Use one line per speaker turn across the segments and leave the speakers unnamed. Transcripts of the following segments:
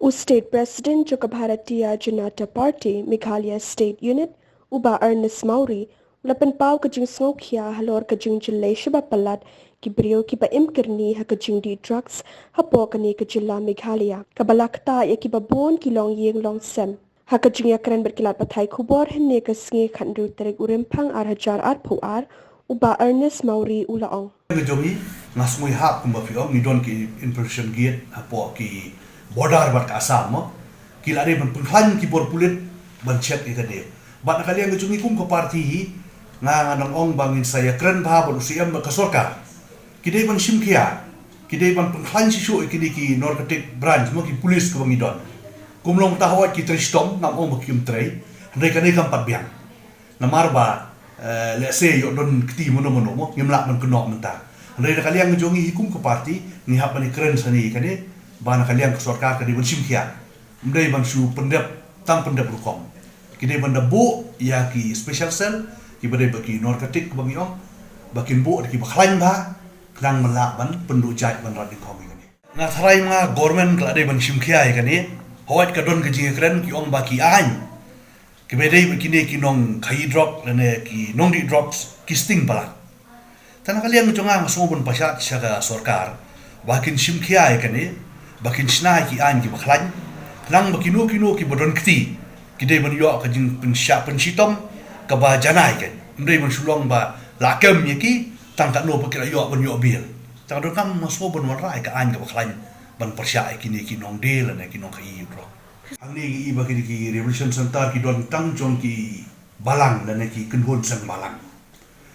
State President Joka Bharatiya Janata Party Meghalaya State Unit Uba Ernest Mauri Lapan pau kajing sngokia halor kajing jilay shiba palat kibrio kiba imkirni ha kajing di drugs hapo kani kajilla Meghalaya kabalakta ya kiba bon kilong yeng long sem ha kajing yakran berkilat patai kubor henne kasnge khandu terek urimpang ar hajar ar puar Uba Ernest Mauri ulaong
Jogi ngasmui hap kumba fio ngidon ki impression gate hapo ki border bat ka Assam mo kila de ban pengklan ki bor pulit ban chat ika de bat kalian ngejungi kum ko parti nga nang ong bangin saya kren ba bon usiam ka sorkar kidai ban simkia kidai ban pengklan sisu ikini ki narcotic branch mo ki police ko ngidon kumlong tahawat ki tristom nam ong kim trei ndai kanai kam pat biang namar ba let's say yo don kti mono mo ngimla man kunok menta ndai kalian ngejungi hikum ko parti ni hap ni kren sani kane bana kalian ke sorkar ke di bensim kia mdai ban su pendep tang pendep rukom kidai ban bu ya ki special cell ki badai baki narcotic bang yong bakin bu ki bakhlain ba klang melak ban pendu jai ban radin kong ni na tharai ma government la dai ban sim kia ai kani hawat ka don ke jing kren ki ong baki ain ki badai baki ki nong khai drug lene ki nong di drugs ki sting pala tan kalian ngonga ngasubon pasat sa sorkar bakin sim kia ai kani bakin snai ki an ki baklan lang bakinu ki bodon kti kidai ban yo ka jing pensya pensitom ka ba janai kan ndai ban sulong ba lakem ki tang tak no pakira yo ban yo bil tang don kam maso ban warai ka an ka baklan ban persya ki ni ki nong del na ki nong kai bro ang ni i ba ki revolution center ki don tang jong ki balang dan ki kenhon sang balang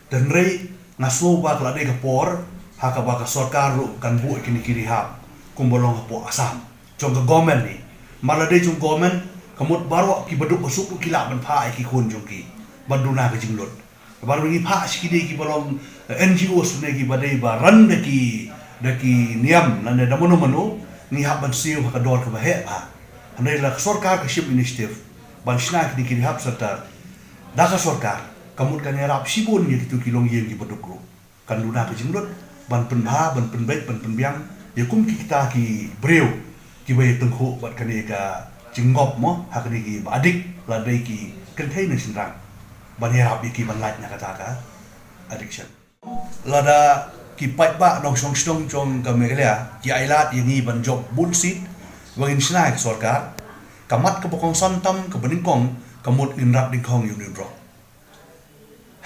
dan rei ngaso ba kala de ka por ha ka ba ka sorkar ru kan bu ki ni ki rehab kumbolong hapo Assam jong ka government ni malade jong government kamut baro ki baduk usuk kila ban pha ki khon jong ki banduna ka jinglot baru ni pha sikide ki bolong NGOs ne ki badai ba ran de ki niam na ne damono mano ni haban siu ka dor ka bahe ba ane la sorkar ka ship initiative ban shnak ni ki hab sarta da ka sorkar kamut ka ne rap sibon ni ki tu kilong yen ki baduk ro kan duna ka jinglot ban penha ban penbek ban penbiang ya kum kita ki breu ki bay tengku bat kani ka jingop mo hakni ki adik la dai ki container sinrang ban ya ki ban lait na kata ka addiction la da ki pai ba nong song stong jong ka megalya ki ailat yang ni ban job bullshit wangin snai sorkar kamat ka pokong santam ka beningkong kamut inrap dingkong yung nindro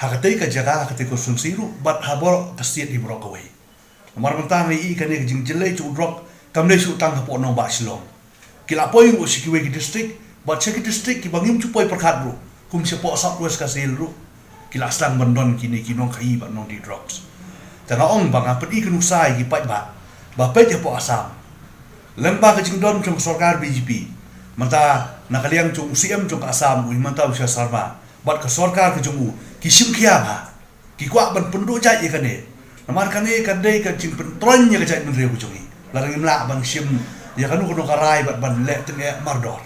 hakatay ka jaga hakatay ko sunsiru bat habor kasiat di brokaway mar mentang ni kan ni jing jelai chu drop kam le su tang hapo no ba silong kila poi ru sikiwe ki district ba che ki district ki bangim chu poi perkhat ru kum se po sap wes ka sel ru kila stang bandon kini ki nong khai ba nong di drops tana ong bang apedi ki nusai ki pai ba pe je po Assam lemba ka jing don chung sarkar BJP manta nakaliang chung CM chung Assam ui manta usha sarma bat ka sarkar ka chung ki simkhia ba ki kwa ban pendu jai ye kan ni namar kane kadai ka jing pentron nya ka jai men reu jongi larang imla ban sim ya kanu kono karai ban le tenge mardor